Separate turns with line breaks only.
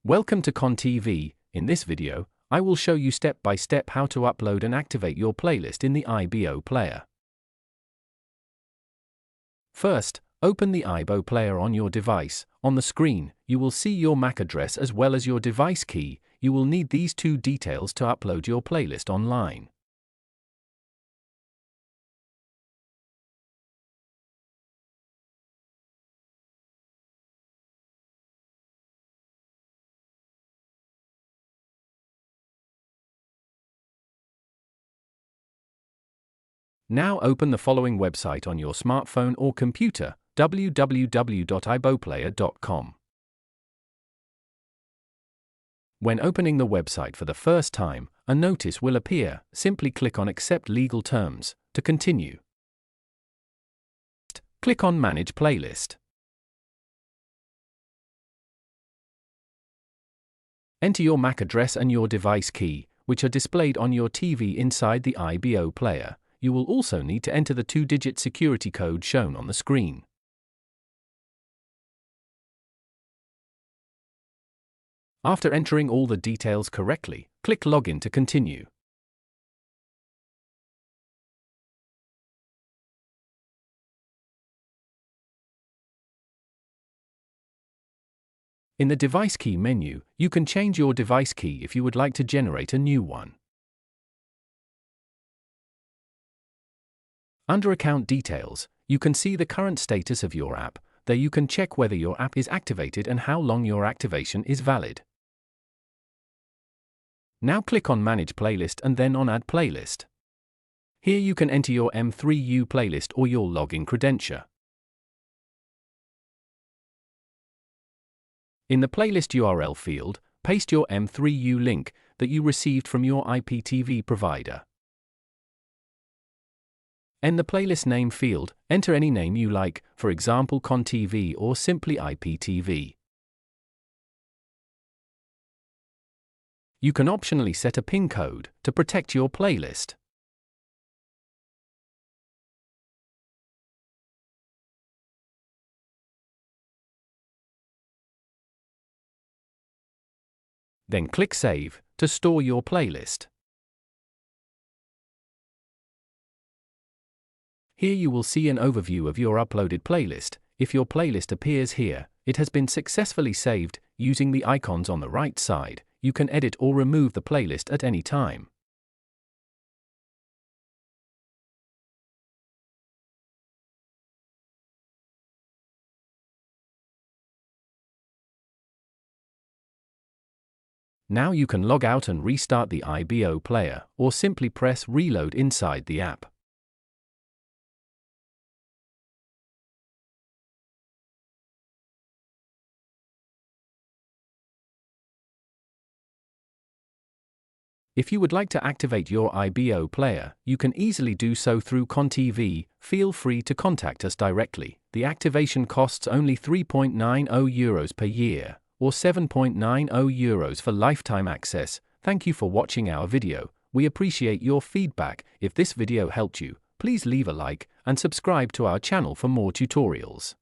Welcome to KaanTV. In this video, I will show you step by step how to upload and activate your playlist in the IBO Player. First, open the IBO Player on your device. On the screen, you will see your MAC address as well as your device key. You will need these two details to upload your playlist online. Now open the following website on your smartphone or computer, www.iboplayer.com. When opening the website for the first time, a notice will appear. Simply click on Accept Legal Terms to continue. Click on Manage Playlist. Enter your MAC address and your device key, which are displayed on your TV inside the IBO Player. You will also need to enter the 2-digit security code shown on the screen. After entering all the details correctly, click Login to continue. In the device key menu, you can change your device key if you would like to generate a new one. Under Account Details, you can see the current status of your app. There you can check whether your app is activated and how long your activation is valid. Now click on Manage Playlist and then on Add Playlist. Here you can enter your M3U playlist or your login credential. In the playlist URL field, paste your M3U link that you received from your IPTV provider. In the playlist name field, enter any name you like, for example KaanTV or simply IPTV. You can optionally set a PIN code to protect your playlist. Then click Save to store your playlist. Here you will see an overview of your uploaded playlist. If your playlist appears here, it has been successfully saved. Using the icons on the right side, you can edit or remove the playlist at any time. Now you can log out and restart the IBO Player, or simply press Reload inside the app. If you would like to activate your IBO Player, you can easily do so through KaanTV. Feel free to contact us directly. The activation costs only €3.90 per year, or €7.90 for lifetime access. Thank you for watching our video. We appreciate your feedback. If this video helped you, please leave a like and subscribe to our channel for more tutorials.